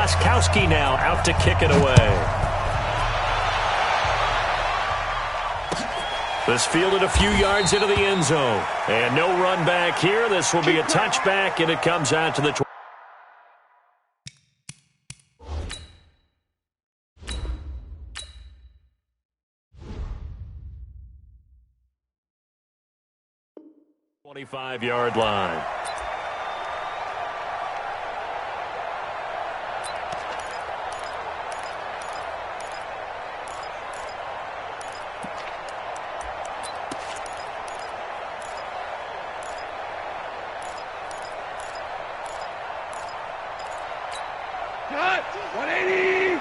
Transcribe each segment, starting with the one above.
Gostkowski now out to kick it away. This fielded a few yards into the end zone. And no run back here. This will be a touchback, and it comes out to the 25-yard line. Cut! 180! Hey,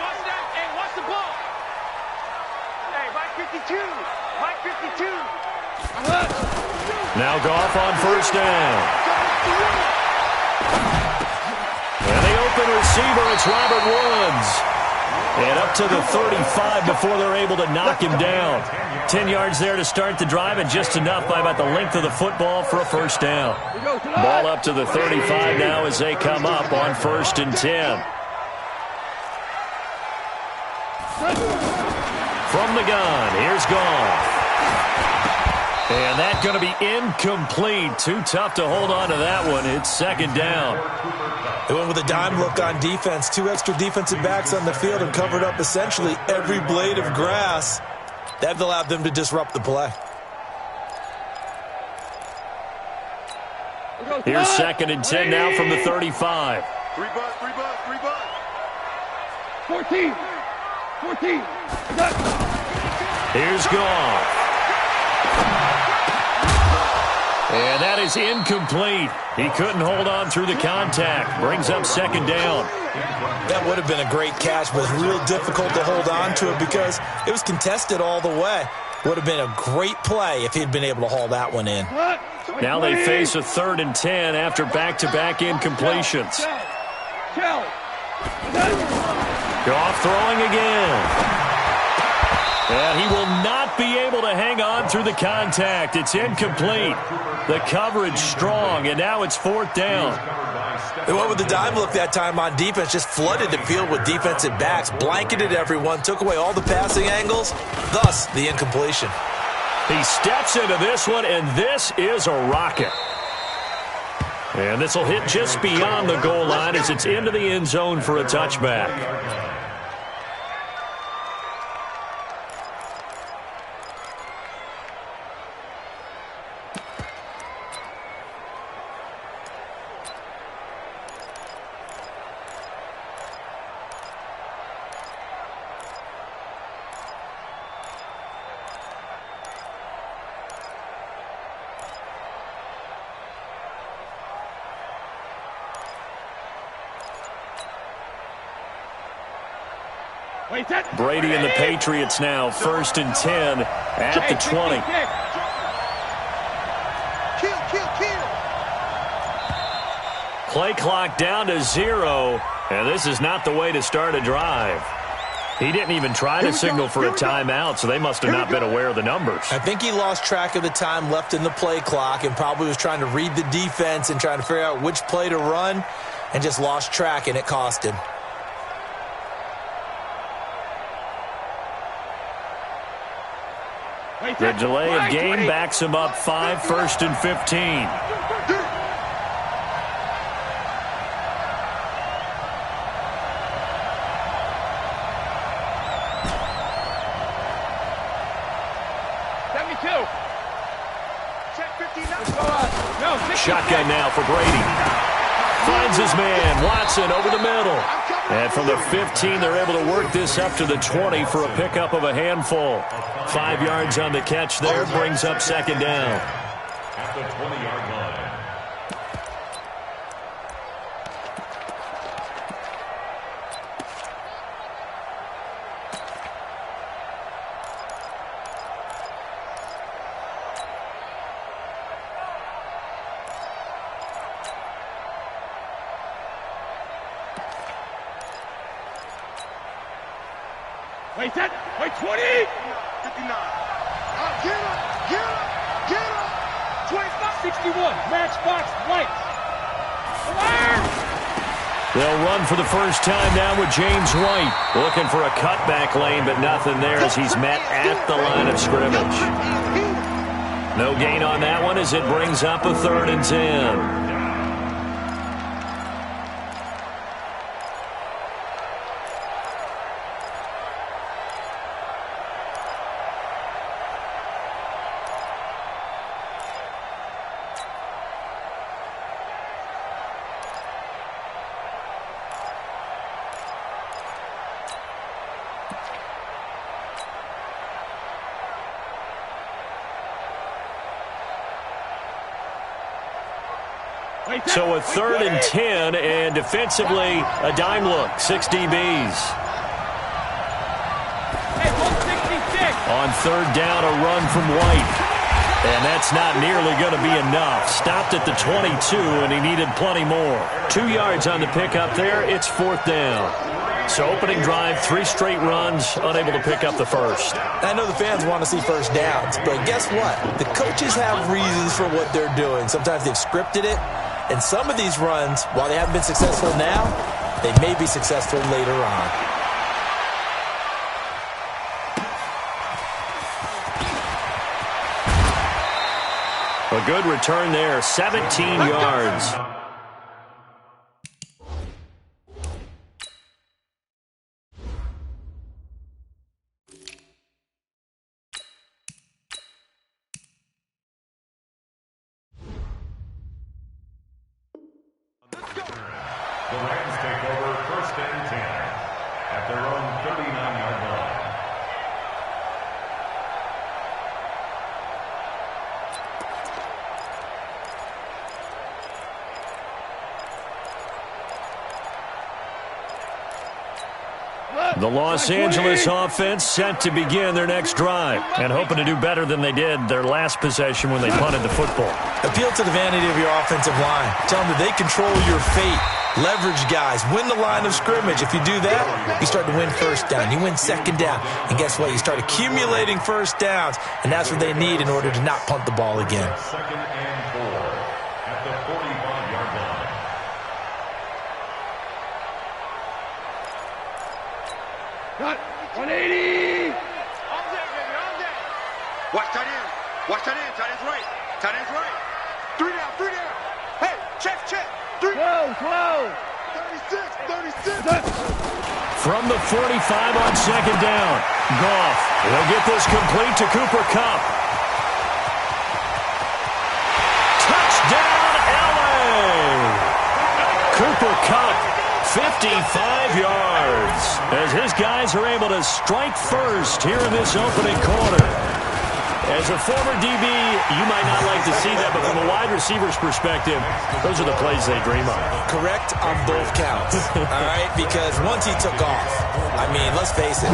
what's that? Hey, what's the ball? Hey, Mike 52! Mike 52! Now Goff on first down. And the open receiver, it's Robert Woods. And up to the 35 before they're able to knock him down. 10 yards there to start the drive, and just enough by about the length of the football for a first down. Ball up to the 35 now as they come up on 1st and 10. From the gun, here's Goff. And that's going to be incomplete. Too tough to hold on to that one. It's 2nd down. They went with a dime look on defense. 2 extra defensive backs on the field and covered up essentially every blade of grass. That allowed them to disrupt the play. Here's 2nd and 10 now from the 35. 3 bucks, 3 bucks, 3 bucks. 14. 14. Here's Goff. And that is incomplete. He couldn't hold on through the contact. Brings up 2nd down. That would have been a great catch, but it was real difficult to hold on to it because it was contested all the way. Would have been a great play if he'd been able to haul that one in. Now they face a 3rd and 10 after back-to-back incompletions. Goff throwing again. And he will not be able to hang on through the contact. It's incomplete. The coverage strong, and now it's 4th down. They went with the dime look that time on defense, just flooded the field with defensive backs, blanketed everyone, took away all the passing angles, thus the incompletion. He steps into this one, and this is a rocket. And this will hit just beyond the goal line as it's into the end zone for a touchback. Brady and the Patriots now 1st and 10 at the 20. Play clock down to 0, and this is not the way to start a drive. He didn't even try to signal for a timeout, so they must have not been aware of the numbers. I think he lost track of the time left in the play clock and probably was trying to read the defense and trying to figure out which play to run and just lost track, and it cost him. The delay of game backs him up 5, 1st and 15. Shotgun now for Brady. Finds his man, Watson, over the middle. And from the 15, they're able to work this up to the 20 for a pickup of a handful. 5 yards on the catch there, brings up 2nd down. At the 20-yard line. Wait, 20! 59. Get up! 25, 61, matchbox lights. They'll run for the first time now with James White. Looking for a cutback lane, but nothing there as he's met at the line of scrimmage. No gain on that one as it brings up a 3rd and 10. So a 3rd and 10, and defensively, a dime look, 6 DBs. On 3rd down, a run from White. And that's not nearly going to be enough. Stopped at the 22, and he needed plenty more. 2 yards on the pickup there. It's 4th down. So opening drive, 3 straight runs, unable to pick up the first. I know the fans want to see first downs, but guess what? The coaches have reasons for what they're doing. Sometimes they've scripted it. And some of these runs, while they haven't been successful now, they may be successful later on. A good return there, 17 yards. The Rams take over 1st and 10 at their own 39-yard line. The Los Angeles offense set to begin their next drive and hoping to do better than they did their last possession when they punted the football. Appeal to the vanity of your offensive line. Tell them that they control your fate. Leverage guys. Win the line of scrimmage. If you do that, you start to win first down. You win second down. And guess what? You start accumulating first downs. And that's what they need in order to not punt the ball again. 2nd and 4 at the 45-yard line. Cut. 180. All day, baby, all day. Watch tight end. Watch tight end. Tight end's right. Tight end's right. 3 down. 3 down. Hey, check. 3. Whoa. 36. From the 45 on 2nd down, Goff will get this complete to Cooper Kupp. Touchdown, LA! Cooper Kupp, 55 yards, as his guys are able to strike first here in this opening quarter. As a former DB, you might not like to see that, but from a wide receiver's perspective, those are the plays they dream of. Correct on both counts, all right? Because once he took off, I mean, let's face it,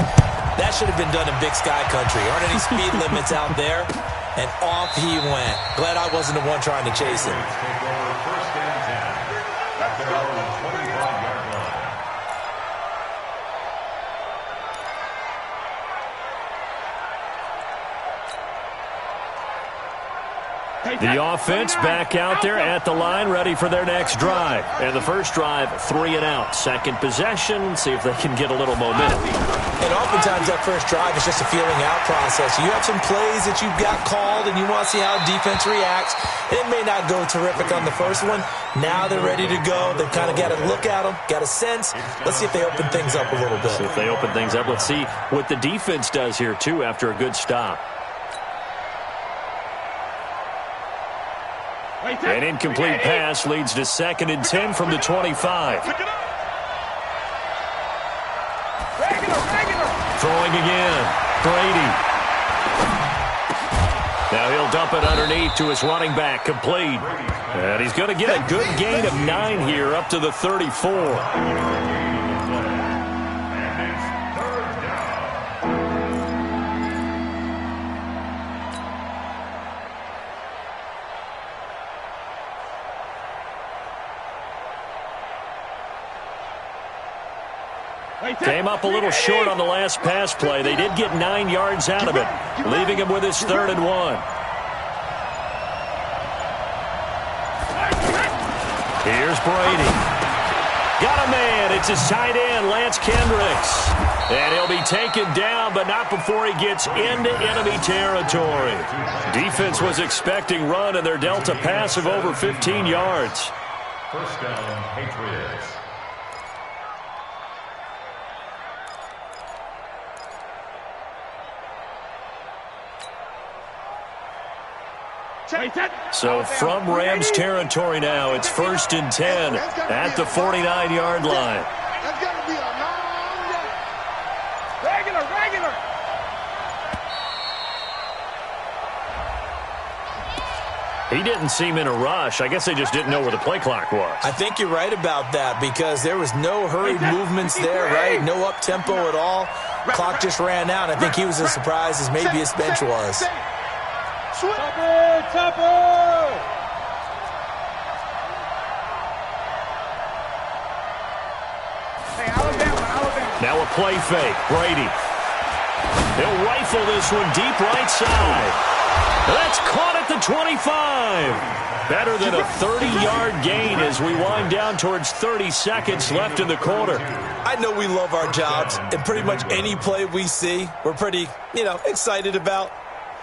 that should have been done in Big Sky Country. Aren't any speed limits out there? And off he went. Glad I wasn't the one trying to chase him. Take over 1st and 10 at their own 25-yard line. The offense back out there at the line, ready for their next drive. And the first drive, 3 and out. Second possession, see if they can get a little momentum. And oftentimes that first drive is just a feeling out process. You have some plays that you've got called and you want to see how defense reacts. It may not go terrific on the first one. Now they're ready to go. They've kind of got to look at them, got a sense. Let's see if they open things up a little bit. See if they open things up. Let's see what the defense does here, too, after a good stop. An incomplete pass leads to 2nd and 10 from the 25. Throwing again. Brady. Now he'll dump it underneath to his running back, complete. And he's going to get a good gain of 9 here up to the 34. Came up a little short on the last pass play. They did get 9 yards out of it, leaving him with his 3rd and 1. Here's Brady. Got a man. It's his tight end, Lance Kendricks. And he'll be taken down, but not before he gets into enemy territory. Defense was expecting run, and they're dealt a pass of over 15 yards. First down, Patriots. So from Rams territory now, it's 1st and 10 at the 49-yard line. That's got to be a long day. Regular. He didn't seem in a rush. I guess they just didn't know where the play clock was. I think you're right about that because there was no hurried movements there, right? No up-tempo at all. Clock just ran out. I think he was as surprised as maybe his bench was. Topper! Hey, Alabama. Now a play fake. Brady. He'll rifle this one deep right side. That's caught at the 25. Better than a 30-yard gain as we wind down towards 30 seconds left in the quarter. I know we love our jobs, and pretty much any play we see, we're pretty, excited about.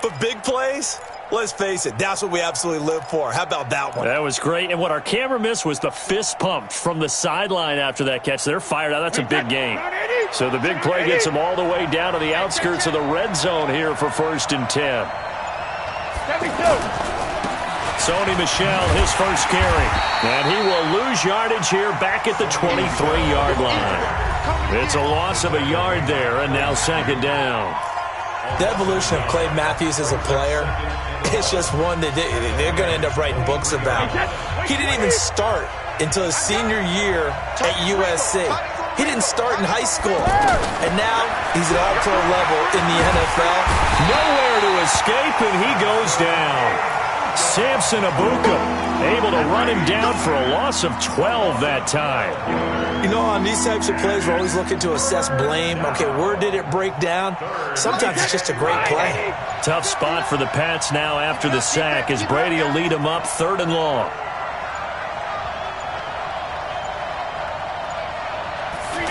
But big plays, let's face it, that's what we absolutely live for. How about that one? That was great. And what our camera missed was the fist pump from the sideline after that catch. They're fired out. That's a big gain. So the big play gets them all the way down to the outskirts of the red zone here for 1st and 10. Sony Michel, his first carry. And he will lose yardage here back at the 23-yard line. It's a loss of a yard there, and now 2nd down. The evolution of Clay Matthews as a player, it's just one that they're going to end up writing books about. He didn't even start until his senior year at USC. He didn't start in high school. And now he's at all-pro level in the NFL. Nowhere to escape, and he goes down. Samson Abuka able to run him down for a loss of 12 that time. On these types of plays, we're always looking to assess blame. Okay, where did it break down? Sometimes it's just a great play. Tough spot for the Pats now after the sack as Brady will lead them up 3rd and long.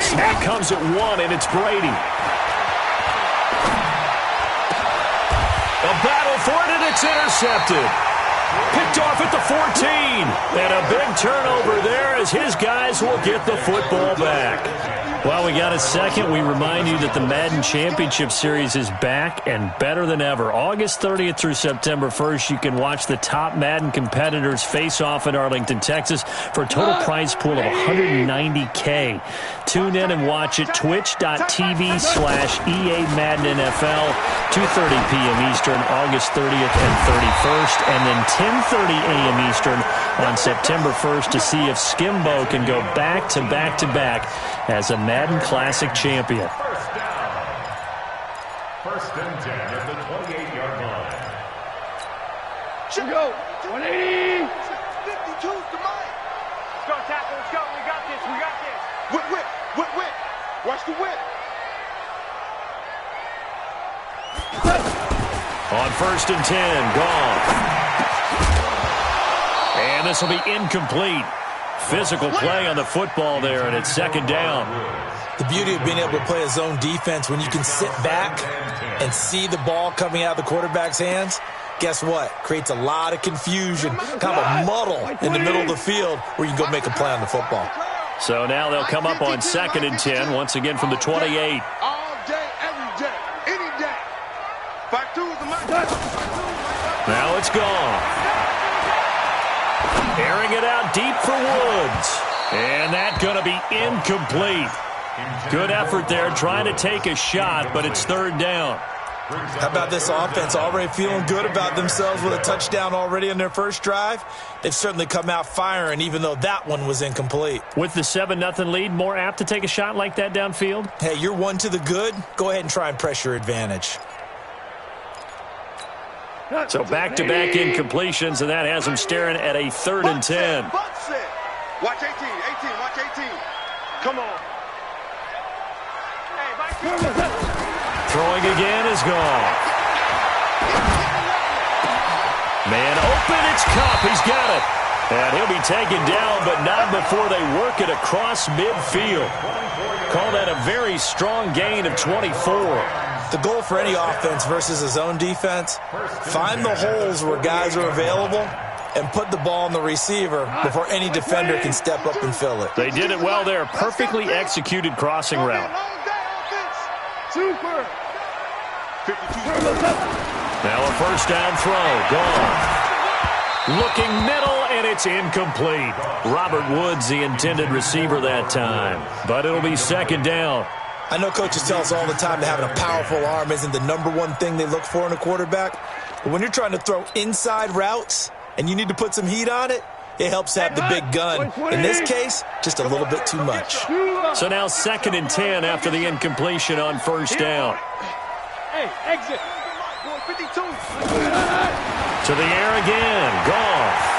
Snap comes at 1, and it's Brady. A battle for it, and it's intercepted. Picked off at the 14. And a big turnover there as his guys will get the football back. While we got a second, we remind you that the Madden Championship Series is back and better than ever. August 30th through September 1st, you can watch the top Madden competitors face off in Arlington, Texas for a total prize pool of $190K. Tune in and watch it, twitch.tv/EA Madden NFL, 2:30 p.m. Eastern, August 30th and 31st, and then 10:30 a.m. Eastern on September 1st to see if Skimbo can go back-to-back-to-back as a Madden Classic champion. First down. 1st and 10 at the 28-yard line. Should go. 180. 52's the mic. Let's go, tackle. Let's go. We got this. Whip. Watch the whip. On 1st and 10, gone. And this will be incomplete. Physical play on the football there, and it's 2nd down. The beauty of being able to play a zone defense when you can sit back and see the ball coming out of the quarterback's hands, guess what? Creates a lot of confusion, kind of a muddle in the middle of the field where you can go make a play on the football. So now they'll come up on 2nd and 10, once again from the 28. All day, every day, any day. 52's the mic. Now it's gone. Airing it out deep for Woods. And that's going to be incomplete. Good effort there, trying to take a shot, but it's 3rd down. How about this offense already feeling good about themselves with a touchdown already on their first drive? They've certainly come out firing, even though that one was incomplete. With the 7-0 lead, more apt to take a shot like that downfield? Hey, you're one to the good. Go ahead and try and press your advantage. So back-to-back incompletions, and that has them staring at a 3rd and 10. Watch 18, watch 18. Come on. Throwing again is gone. Man open, it's Cup. He's got it. And he'll be taken down, but not before they work it across midfield. Call that a very strong gain of 24. The goal for any offense versus a zone defense, find the holes where guys are available and put the ball on the receiver before any defender can step up and fill it. They did it well there. Perfectly executed crossing route. Super. Now a first down throw. Gone. Looking middle, and it's incomplete. Robert Woods, the intended receiver that time. But it'll be second down. I know coaches tell us all the time that having a powerful arm isn't the #1 thing they look for in a quarterback. But when you're trying to throw inside routes and you need to put some heat on it, it helps have the big gun. In this case, just a little bit too much. So now 2nd and 10 after the incompletion on first down. Hey, exit. 52. To the air again. Goff.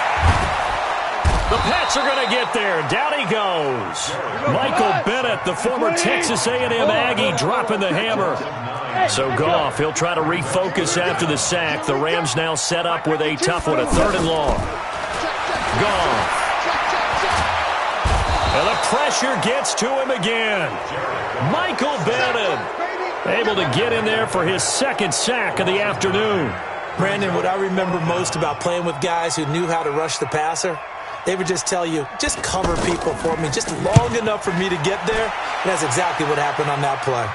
The Pats are going to get there. Down he goes. Michael Bennett, the former Texas A&M Aggie, dropping the hammer. So Goff, he'll try to refocus after the sack. The Rams now set up with a tough one, a 3rd and long. Goff. And the pressure gets to him again. Michael Bennett able to get in there for his 2nd sack of the afternoon. Brandon, what I remember most about playing with guys who knew how to rush the passer, they would just tell you, just cover people for me, just long enough for me to get there. And that's exactly what happened on that play.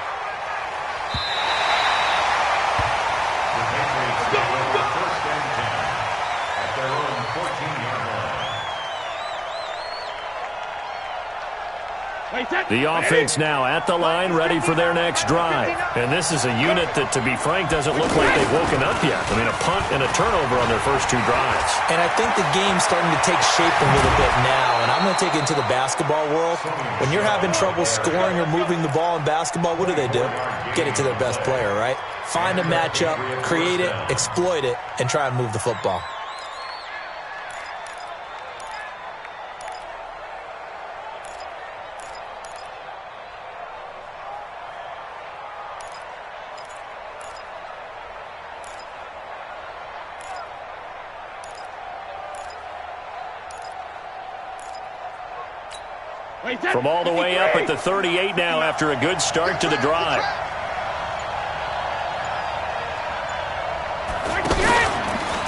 The offense now at the line, ready for their next drive. And this is a unit that, to be frank, doesn't look like they've woken up yet. I mean, a punt and a turnover on their first 2 drives. And I think the game's starting to take shape a little bit now. And I'm going to take it into the basketball world. When you're having trouble scoring or moving the ball in basketball, what do? Get it to their best player, right? Find a matchup, create it, exploit it, and try and move the football. From all the way up at the 38 now after a good start to the drive.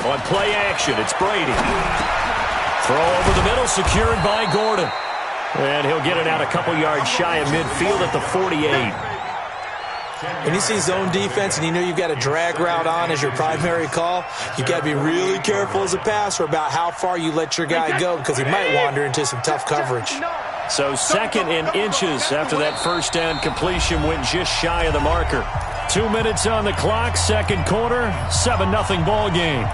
On play action, it's Brady. Throw over the middle, secured by Gordon. And he'll get it out a couple yards shy of midfield at the 48. When you see zone defense and you know you've got a drag route on as your primary call, you've got to be really careful as a passer about how far you let your guy go because he might wander into some tough coverage. So 2nd and inches after that first down completion went just shy of the marker. 2 minutes on the clock, 2nd quarter, 7-0 ball game.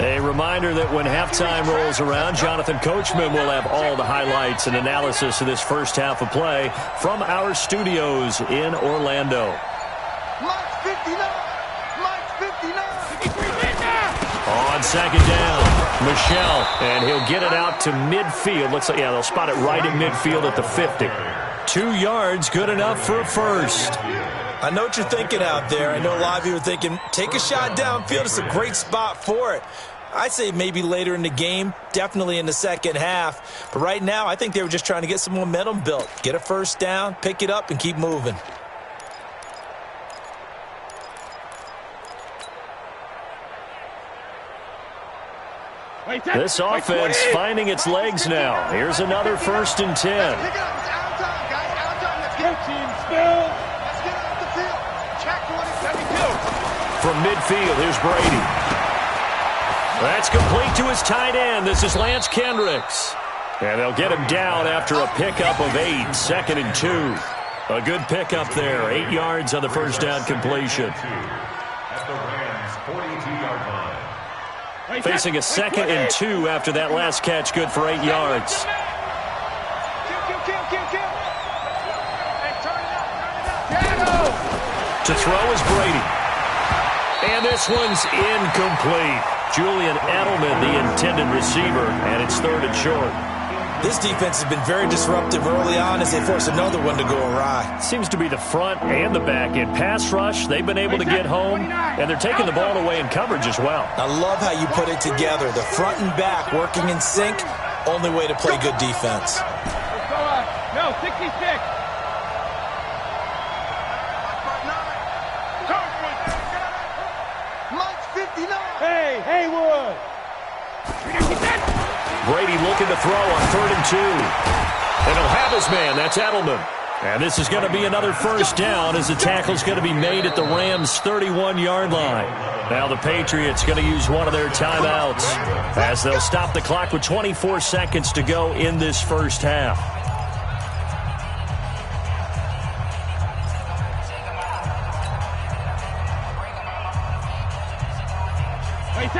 A reminder that when halftime rolls around, Jonathan Coachman will have all the highlights and analysis of this first half of play from our studios in Orlando. Mike 59. Mike 59. On 2nd down, Michelle, and he'll get it out to midfield. Looks like, yeah, they'll spot it right in midfield at the 50. 2 yards, good enough for a first. I know what you're thinking out there. I know a lot of you are thinking, take a shot downfield. It's a great spot for it. I'd say maybe later in the game, definitely in the second half. But right now, I think they were just trying to get some momentum built. Get a first down, pick it up, and keep moving. This offense finding its legs now. Here's another 1st and 10. From midfield, here's Brady. That's complete to his tight end. This is Lance Kendricks. And they'll get him down after a pickup of 8, 2nd and 2. A good pickup there, 8 yards on the first down completion. At the Rams' 42-yard line. Facing a 2nd and 2 after that last catch, good for 8 yards. To throw is Brady. And this one's incomplete. Julian Edelman, the intended receiver, and it's 3rd and short. This defense has been very disruptive early on as they force another one to go awry. Seems to be the front and the back end. Pass rush, they've been able to get home, and they're taking the ball away in coverage as well. I love how you put it together. The front and back working in sync, only way to play good defense. No, 66. Hey, Haywood. Brady looking to throw on 3rd and 2. And he'll have his man. That's Edelman. And this is going to be another first down as the tackle's going to be made at the Rams' 31-yard line. Now the Patriots going to use one of their timeouts as they'll stop the clock with 24 seconds to go in this first half.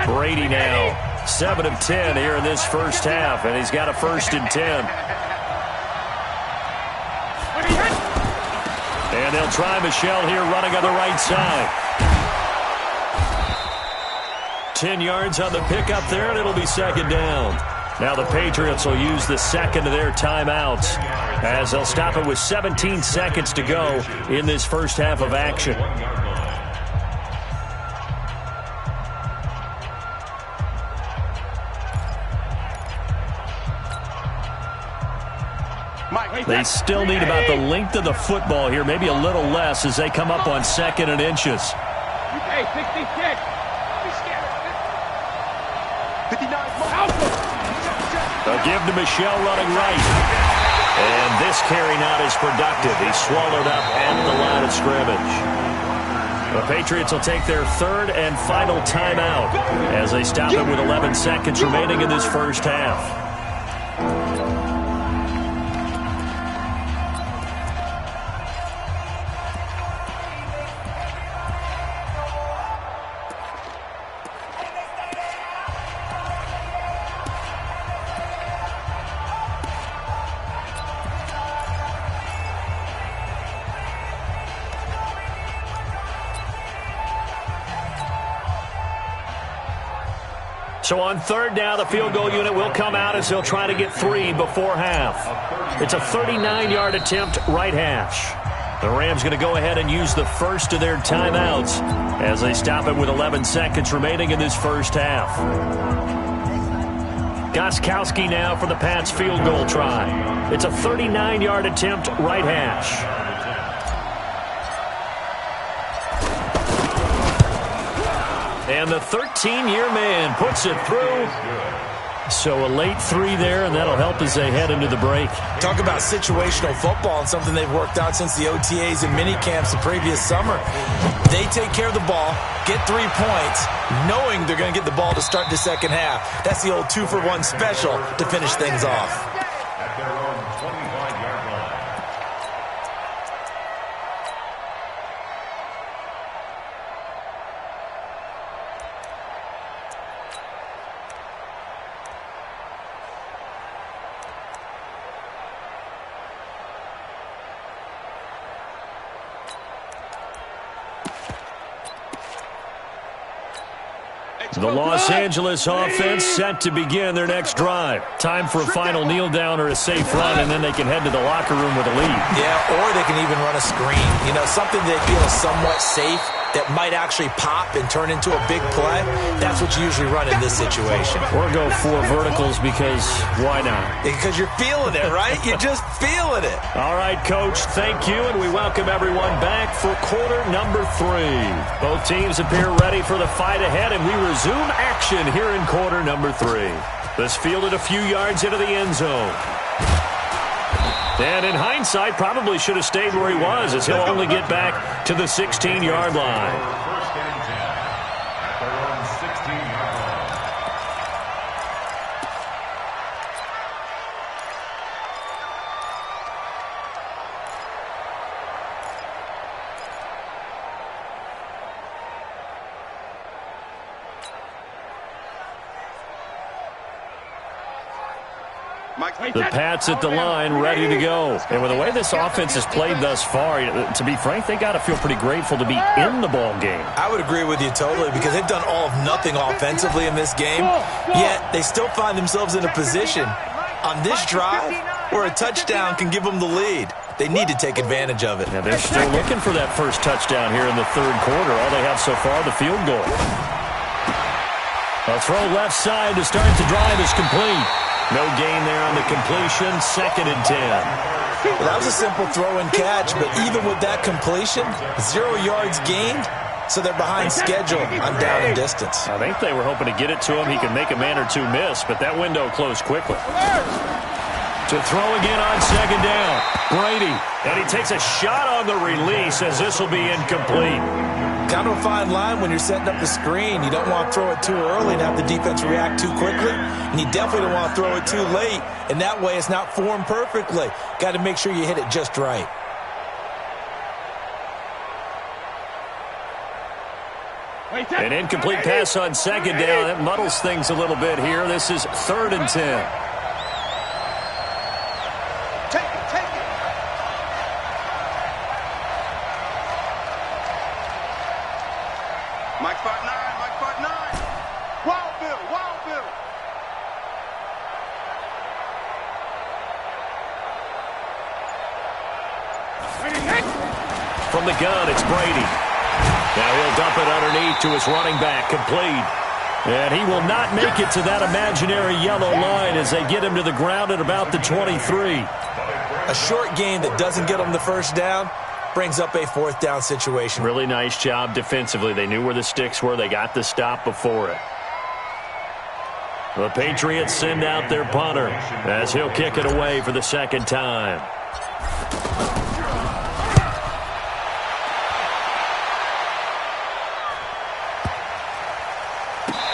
Brady now 7 of 10 here in this first half, and he's got a 1st and 10. And they'll try Michel here running on the right side. 10 yards on the pickup there, and it'll be 2nd down. Now the Patriots will use the second of their timeouts as they'll stop it with 17 seconds to go in this first half of action. They still need about the length of the football here, maybe a little less as they come up on 2nd and inches. Hey, 66. They'll give to Michel running right. And this carry not as productive. He's swallowed up at the line of scrimmage. The Patriots will take their 3rd and final timeout as they stop it with 11 seconds remaining in this first half. So on 3rd down, the field goal unit will come out as they'll try to get 3 before half. It's a 39-yard attempt right hash. The Rams going to go ahead and use the first of their timeouts as they stop it with 11 seconds remaining in this first half. Gostkowski now for the Pats field goal try. It's a 39-yard attempt right hash. And the 13-year man puts it through. So a late 3 there, and that'll help as they head into the break. Talk about situational football and something they've worked out since the OTAs and mini camps the previous summer. They take care of the ball, get 3 points, knowing they're going to get the ball to start the second half. That's the old 2-for-1 special to finish things off. At their own 25-yard line. The Los Angeles offense set to begin their next drive. Time for a final kneel down or a safe run, and then they can head to the locker room with a lead. Yeah, or they can even run a screen. You know, something they feel is somewhat safe that might actually pop and turn into a big play. That's what you usually run in this situation. Or go 4 verticals because why not? Because you're feeling it, right? You're just feeling it. All right, Coach, thank you, and we welcome everyone back for quarter number 3. Both teams appear ready for the fight ahead, and we resume action here in quarter number 3. This fielded a few yards into the end zone. And in hindsight, probably should have stayed where he was as he'll only get back to the 16-yard line. First and 10 at their own 16-yard line. The Pats at the line, ready to go. And with the way this offense has played thus far, to be frank, they got to feel pretty grateful to be in the ball game. I would agree with you totally because they've done all of nothing offensively in this game, yet they still find themselves in a position on this drive where a touchdown can give them the lead. They need to take advantage of it. Now they're still looking for that first touchdown here in the third quarter. All they have so far, the field goal. A throw left side to start the drive is complete. No gain there on the completion, 2nd and 10. Well, that was a simple throw and catch, but even with that completion, 0 yards gained, so they're behind schedule on down and distance. I think they were hoping to get it to him. He could make a man or two miss, but that window closed quickly. To throw again on 2nd down, Brady. And he takes a shot on the release as this will be incomplete. Kind of a fine line when you're setting up the screen. You don't want to throw it too early and have the defense react too quickly. And you definitely don't want to throw it too late. And that way it's not formed perfectly. Got to make sure you hit it just right. An incomplete pass on 2nd down. That muddles things a little bit here. This is 3rd and 10. From the gun, it's Brady. Now he'll dump it underneath to his running back, complete. And he will not make it to that imaginary yellow line as they get him to the ground at about the 23. A short gain that doesn't get them the first down brings up a 4th down situation. Really nice job defensively. They knew where the sticks were. They got the stop before it. The Patriots send out their punter as he'll kick it away for the 2nd time.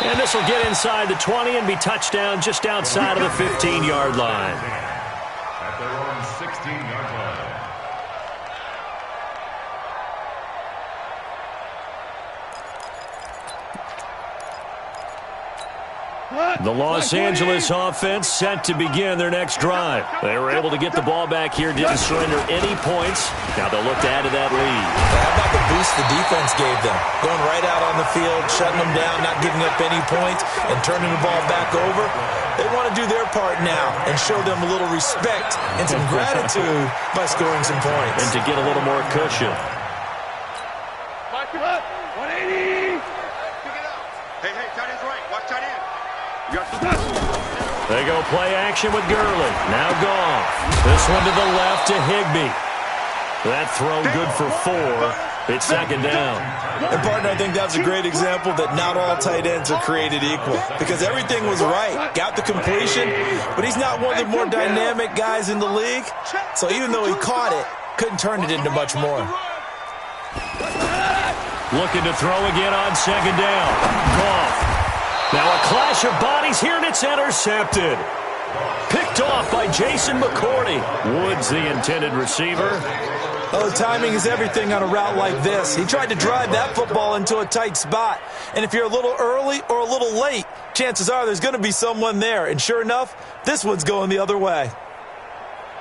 And this will get inside the 20 and be touchdown just outside of the 15-yard line. At their own 16-yard line. The Los Angeles offense set to begin their next drive. They were able to get the ball back here, didn't surrender any points. Now they'll look to add to that lead. How about the boost the defense gave them? Going right out on the field, shutting them down, not giving up any points, and turning the ball back over. They want to do their part now and show them a little respect and some gratitude by scoring some points. And to get a little more cushion. 180. Hey, tight end's right. Watch tight end. They go play action with Gurley. Now Goff. This one to the left to Higbee. That throw good for 4. It's 2nd down. And, partner, I think that's a great example that not all tight ends are created equal because everything was right. Got the completion, but he's not one of the more dynamic guys in the league. So even though he caught it, couldn't turn it into much more. Looking to throw again on 2nd down. Goff. Now a clash of bodies here, and it's intercepted. Picked off by Jason McCourty. Woods, the intended receiver. Oh, timing is everything on a route like this. He tried to drive that football into a tight spot. And if you're a little early or a little late, chances are there's going to be someone there. And sure enough, this one's going the other way.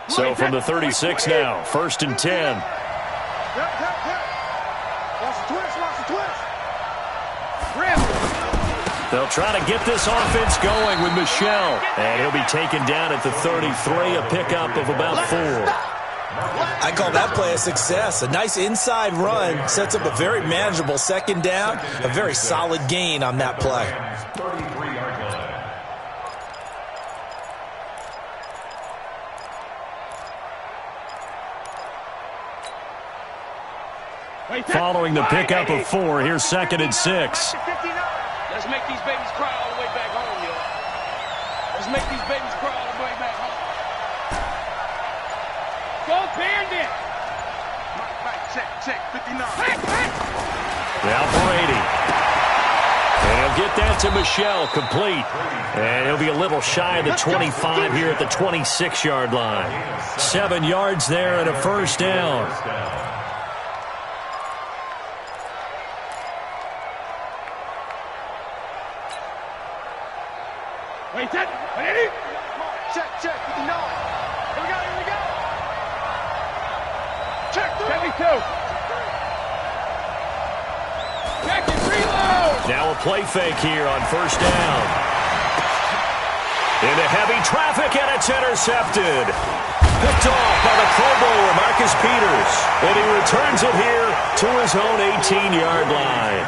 So from the 36 now, 1st and 10. They'll try to get this offense going with Michel. And he'll be taken down at the 33, a pickup of about 4. I call that play a success. A nice inside run sets up a very manageable 2nd down. A very solid gain on that play. 33-yard line. Following the pickup of 4, here's 2nd and 6. Let's make these babies cry all the way back home, yo. Let's make these babies cry all the way back home. Go Bandit! Check, 59. Now Brady. And he'll get that to Michel, complete. And he'll be a little shy of the 25 here at the 26-yard line. 7 yards there and a 1st down. check. You know it. Here we go. Check 72. Check it, reload. Now a play fake here on first down. Into heavy traffic, and it's intercepted. Picked off by the Pro Bowler, Marcus Peters. And he returns it here to his own 18-yard line.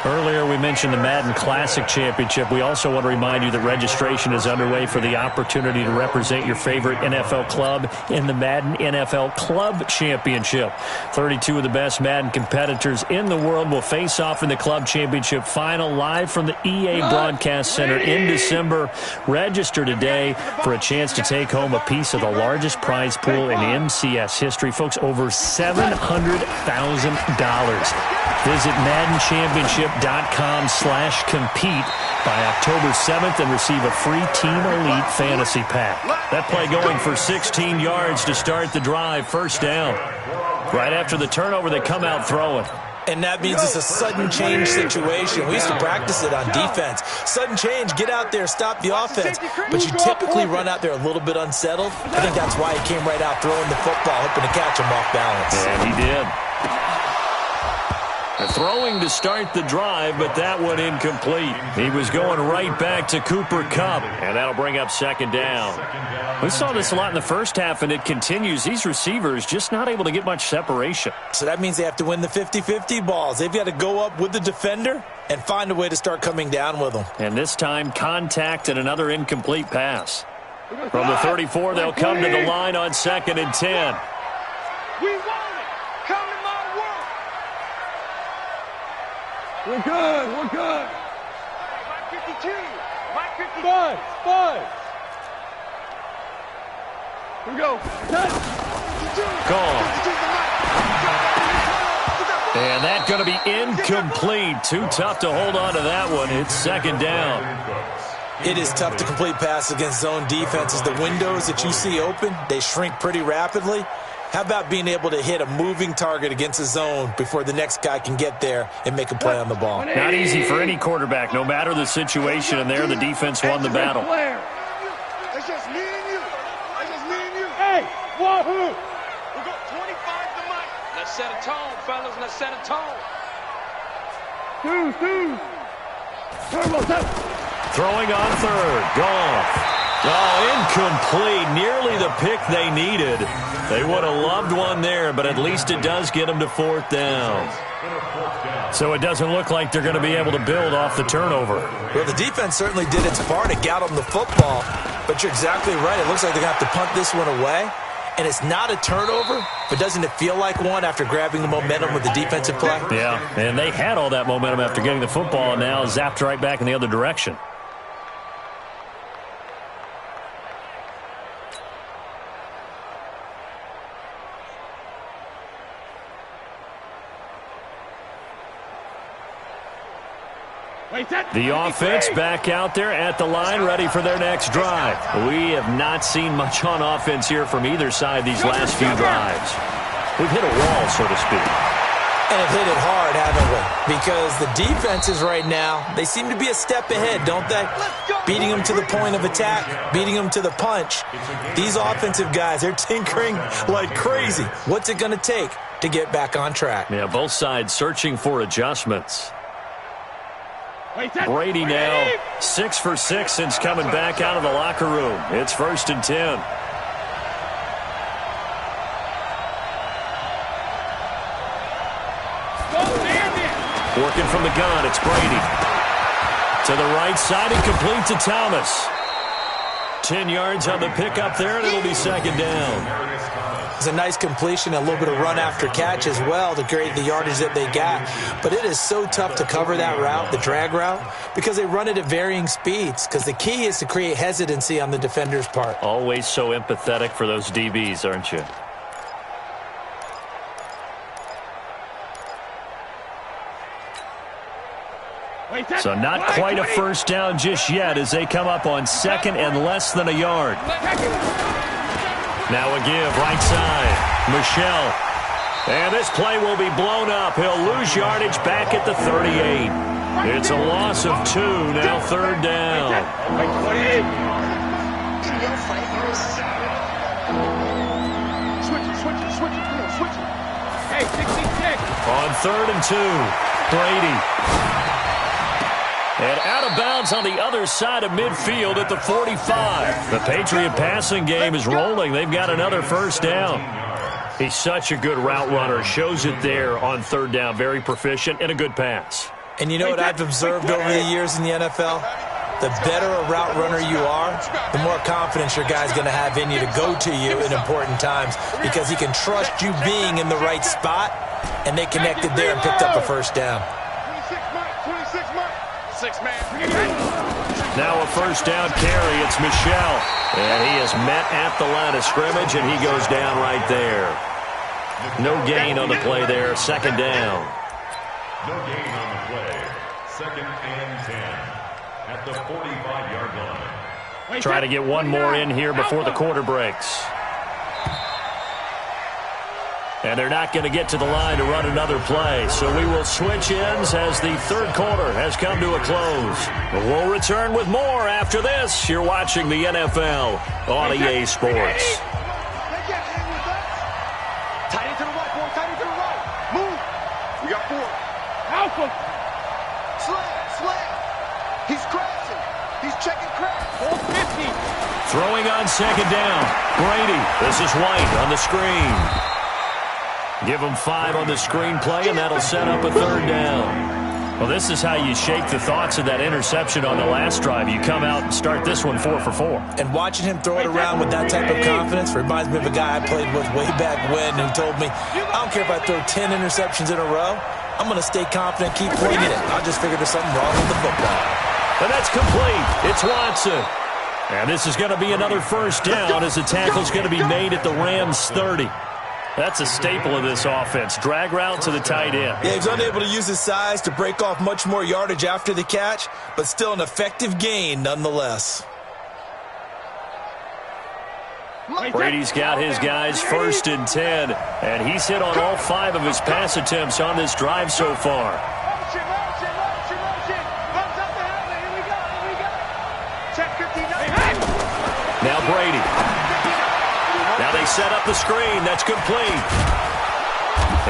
Earlier, we mentioned the Madden Classic Championship. We also want to remind you that registration is underway for the opportunity to represent your favorite NFL club in the Madden NFL Club Championship. 32 of the best Madden competitors in the world will face off in the Club Championship final live from the EA Broadcast Center in December. Register today for a chance to take home a piece of the largest prize pool in MCS history. Folks, over $700,000. Visit MaddenChampionship.com/compete by October 7th and receive a free Team Elite Fantasy Pack. That play going for 16 yards to start the drive. First down. Right after the turnover, they come out throwing. And that means it's a sudden change situation. We used to practice it on defense. Sudden change, get out there, stop the offense. But you typically run out there a little bit unsettled. I think that's why he came right out throwing the football, hoping to catch him off balance. And he did. Throwing to start the drive, but that one incomplete. He was going right back to Cooper Kupp, and that'll bring up second down. We saw this a lot in the first half, and it continues. These receivers just not able to get much separation. So that means they have to win the 50-50 balls. They've got to go up with the defender and find a way to start coming down with them. And this time, contact and another incomplete pass. From the 34, they'll come to the line on 2nd and 10. We want it. Come to my work. We're good. Mike 52. Mike 52. Five. Here we go. Gone. And that's going to be incomplete. Too tough to hold on to that one. It's second down. It is tough to complete pass against zone defenses. The windows that you see open, they shrink pretty rapidly. How about being able to hit a moving target against a zone before the next guy can get there and make a play on the ball? Not easy for any quarterback, no matter the situation, and there the defense won the battle. It's just me and you. Hey, wahoo! We got 25 to Mike. Let's set a tone, fellas. Let's set a tone. Two. Throwing on third. Gone. Oh, incomplete. Nearly the pick they needed. They would have loved one there, but at least it does get them to fourth down. So it doesn't look like they're going to be able to build off the turnover. Well, the defense certainly did its part to get them the football, but you're exactly right. It looks like they're going to have to punt this one away, and it's not a turnover, but doesn't it feel like one after grabbing the momentum with the defensive play? Yeah, and they had all that momentum after getting the football, and now zapped right back in the other direction. The offense back out there at the line, ready for their next drive. We have not seen much on offense here from either side these last few drives. We've hit a wall, so to speak. And have hit it hard, haven't we? Because the defenses right now, they seem to be a step ahead, don't they? Beating them to the point of attack, beating them to the punch. These offensive guys, they're tinkering like crazy. What's it going to take to get back on track? Yeah, both sides searching for adjustments. Brady now 6 for 6 since coming back out of the locker room. It's 1st and 10. Working from the gun, it's Brady. To the right side and complete to Thomas. 10 yards on the pickup there, and it'll be second down. It's a nice completion, a little bit of run after catch as well to create the yardage that they got. But it is so tough to cover that route, the drag route, because they run it at varying speeds. Because the key is to create hesitancy on the defender's part. Always so empathetic for those DBs, aren't you? So not quite a first down just yet as they come up on 2nd and less than a yard. Now a give, right side. Michelle. And this play will be blown up. He'll lose yardage back at the 38. It's a loss of 2, now 3rd down. switching your fingers. Switch it. Come on, switch it. Hey, 66. On 3rd and 2, Brady. And out of bounds on the other side of midfield at the 45. The Patriot passing game is rolling. They've got another first down. He's such a good route runner. Shows it there on 3rd down. Very proficient and a good pass. And you know what I've observed over the years in the NFL? The better a route runner you are, the more confidence your guy's going to have in you to go to you in important times because he can trust you being in the right spot, and they connected there and picked up a first down. 26 Mike. 6 man. Now a first down carry. It's Michel. And he is met at the line of scrimmage, and he goes down right there. No gain on the play there. 2nd down. No gain on the play. 2nd and 10 at the 45-yard line. Try to get one more in here before the quarter breaks. And they're not going to get to the line to run another play. So we will switch ends as the 3rd quarter has come to a close. We'll return with more after this. You're watching the NFL on EA Sports. Tight end to the right, boy. Tight end to the right. Move. We got 4. Alpha. Slam. He's crashing. He's checking crash. 450. Throwing on 2nd down. Brady. This is White on the screen. Give him 5 on the screenplay, and that'll set up a 3rd down. Well, this is how you shake the thoughts of that interception on the last drive. You come out and start this one 4 for 4. And watching him throw it around with that type of confidence reminds me of a guy I played with way back when who told me, I don't care if I throw 10 interceptions in a row. I'm going to stay confident, keep winging it. I just figured there's something wrong with the football. And that's complete. It's Watson. And this is going to be another first down as the tackle's going to be made at the Rams 30. That's a staple of this offense. Drag route to the tight end. Yeah, he's unable to use his size to break off much more yardage after the catch, but still an effective gain nonetheless. Brady's got his guys 1st and 10, and he's hit on all 5 of his pass attempts on this drive so far. Motion. Runs up the helmet. Here we go. Check 59. Now Brady. Now they set up the screen. That's complete.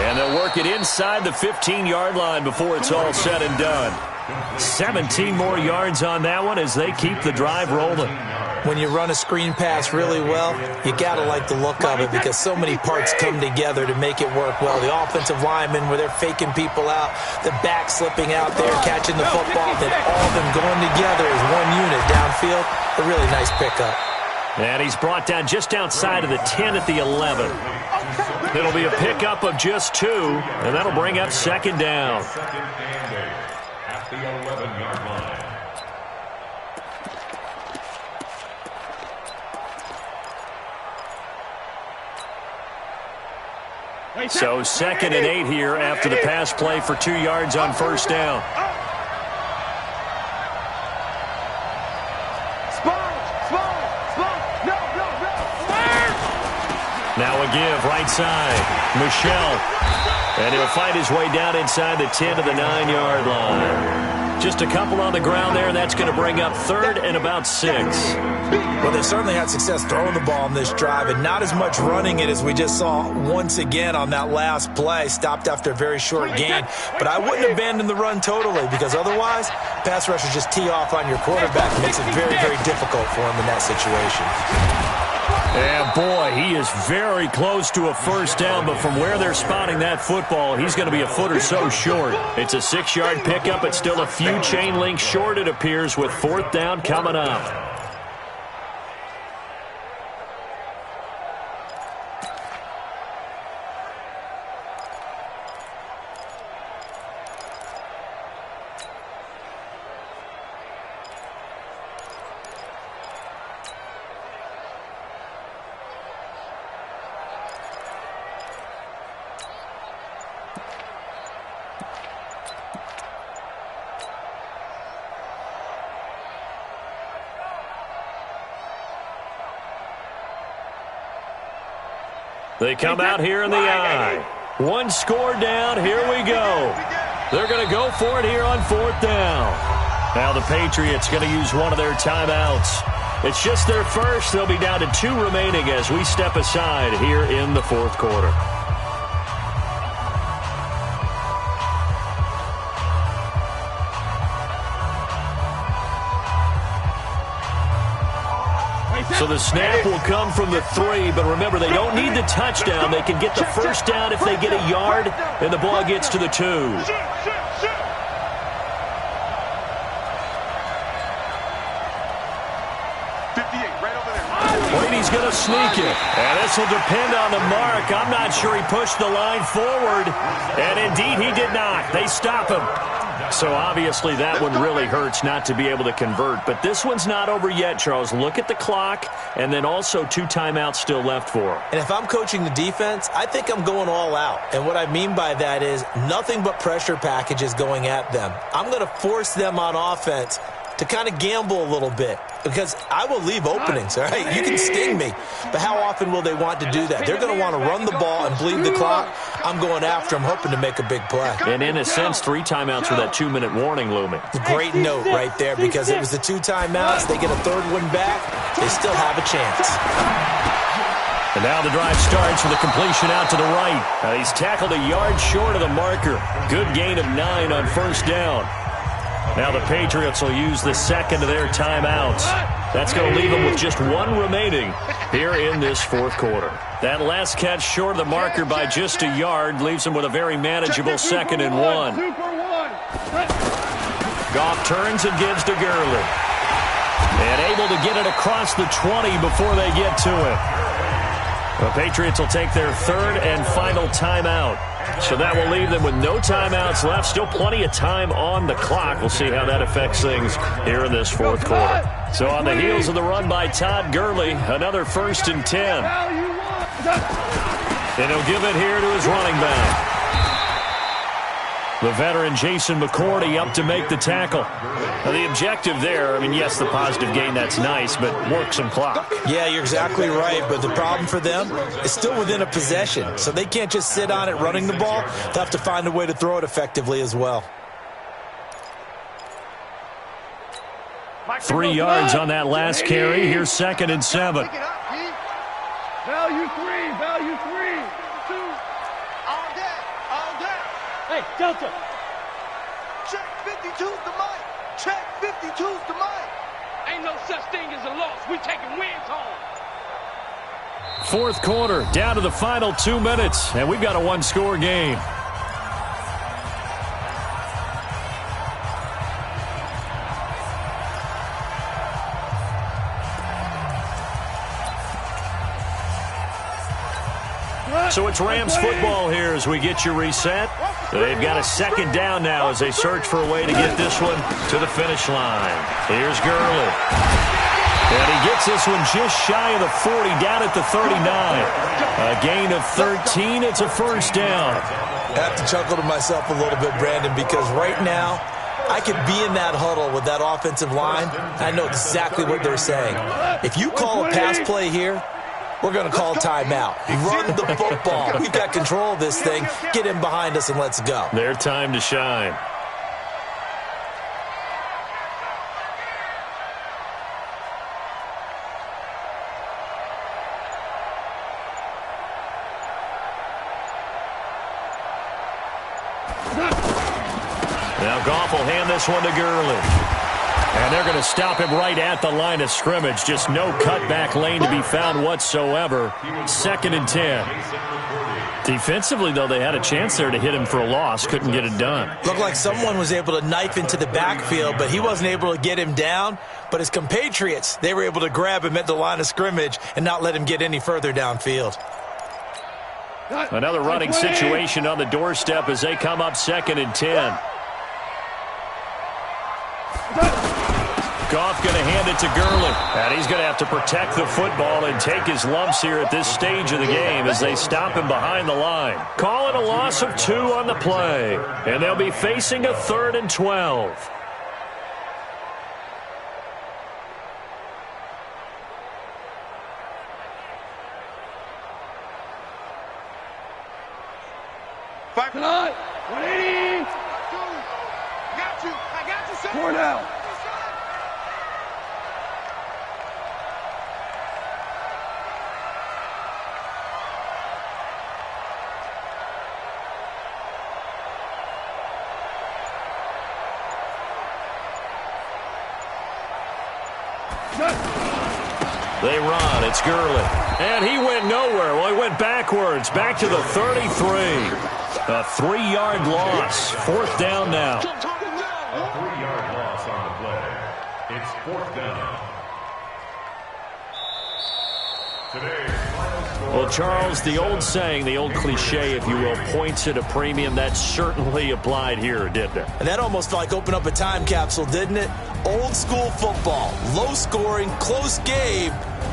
And they'll work it inside the 15-yard line before it's all said and done. 17 more yards on that one as they keep the drive rolling. When you run a screen pass really well, you got to like the look of it because so many parts come together to make it work well. The offensive linemen, where they're faking people out, the back slipping out there, catching the football, then all of them going together as one unit downfield. A really nice pickup. And he's brought down just outside of the 10 at the 11. It'll be a pickup of just 2, and that'll bring up 2nd down. 2nd and 8 at the 11-yard line. So 2nd and 8 here after the pass play for 2 yards on first down. Now a give, right side. Michel. And he'll fight his way down inside the 10 to the 9-yard line. Just a couple on the ground there, and that's going to bring up 3rd and about 6. Well, they certainly had success throwing the ball on this drive, and not as much running it as we just saw once again on that last play. Stopped after a very short gain. But I wouldn't abandon the run totally, because otherwise, pass rushers just tee off on your quarterback. It makes it very, very difficult for him in that situation. And boy, he is very close to a first down, but from where they're spotting that football, he's going to be a foot or so short. It's a 6-yard pickup. It's still a few chain links short, it appears, with 4th down coming up. They come out here in the I. 1 score down. Here we go. They're going to go for it here on 4th down. Now the Patriots going to use one of their timeouts. It's just their first. They'll be down to 2 remaining as we step aside here in the fourth quarter. So the snap will come from the 3, but remember, they don't need the touchdown. They can get the first down if they get a yard, and the ball gets to the 2. Brady's going to sneak it. And this will depend on the mark. I'm not sure he pushed the line forward. And indeed, he did not. They stop him. So obviously that one really hurts not to be able to convert. But this one's not over yet, Charles. Look at the clock, and then also 2 timeouts still left for him. And if I'm coaching the defense, I think I'm going all out. And what I mean by that is nothing but pressure packages going at them. I'm going to force them on offense to kind of gamble a little bit because I will leave openings, all right? You can sting me, but how often will they want to do that? They're going to want to run the ball and bleed the clock. I'm going after them, hoping to make a big play. And in a sense, 3 timeouts with that 2-minute warning looming. Great note right there because it was the 2 timeouts. They get a 3rd one back. They still have a chance. And now the drive starts with a completion out to the right. He's tackled a yard short of the marker. Good gain of 9 on first down. Now the Patriots will use the second of their timeouts. That's going to leave them with just 1 remaining here in this fourth quarter. That last catch short of the marker by just a yard leaves them with a very manageable 2nd and 1. Goff turns and gives to Gurley. And able to get it across the 20 before they get to it. The Patriots will take their 3rd and final timeout. So that will leave them with no timeouts left. Still plenty of time on the clock. We'll see how that affects things here in this fourth quarter. So on the heels of the run by Todd Gurley, another 1st and 10. And he'll give it here to his running back. The veteran Jason McCourty up to make the tackle. Now the objective there, I mean, yes, the positive gain, that's nice, but work some clock. Yeah, you're exactly right, but the problem for them is still within a possession, so they can't just sit on it running the ball. They'll have to find a way to throw it effectively as well. 3 yards on that last carry. Here's 2nd and 7. Value 3, value 3. All day, all day. Hey, Delta. Check 52's the mic. Check 52's the mic. Ain't no such thing as a loss. We taking wins home. Fourth quarter, down to the final 2 minutes, and we've got a 1-score game. So it's Rams football here as we get you reset. They've got a 2nd down now as they search for a way to get this one to the finish line. Here's Gurley. And he gets this one just shy of the 40, down at the 39. A gain of 13. It's a 1st down. I have to chuckle to myself a little bit, Brandon, because right now I could be in that huddle with that offensive line. I know exactly what they're saying. If you call a pass play here, we're going to call timeout. Run the football. We've got control of this thing. Get in behind us and let's go. Their time to shine. Now Goff will hand this one to Gurley. And they're going to stop him right at the line of scrimmage. Just no cutback lane to be found whatsoever. 2nd and 10. Defensively, though, they had a chance there to hit him for a loss. Couldn't get it done. Looked like someone was able to knife into the backfield, but he wasn't able to get him down. But his compatriots, they were able to grab him at the line of scrimmage and not let him get any further downfield. Another running situation on the doorstep as they come up 2nd and 10. Goff going to hand it to Gurley. And he's going to have to protect the football and take his lumps here at this stage of the game as they stop him behind the line. Call it a loss of 2 on the play. And they'll be facing a 3rd and 12. Tonight, 180. I got you, sir. 4 down. They run. It's Gurley. And he went nowhere. Well, he went backwards. Back to the 33. A 3-yard loss. 4th down now. A 3-yard loss on the play. It's 4th down. Today's final score. Well, Charles, the old saying, the old cliche, if you will, points at a premium, that certainly applied here, didn't it? And that almost like opened up a time capsule, didn't it? Old school football, low scoring, close game.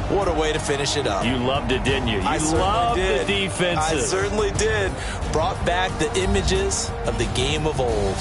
What a way to finish it up. You loved it, didn't you? I You loved did. the defenses. I certainly did. Brought back the images of the game of old.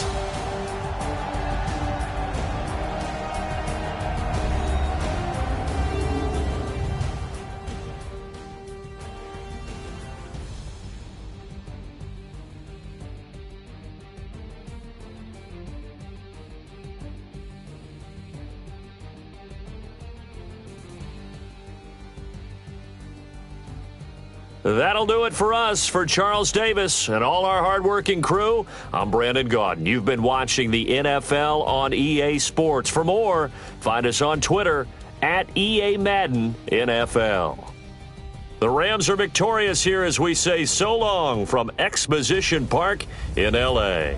That'll do it for us. For Charles Davis and all our hardworking crew, I'm Brandon Gaudin. You've been watching the NFL on EA Sports. For more, find us on Twitter at EA Madden NFL. The Rams are victorious here as we say so long from Exposition Park in L.A.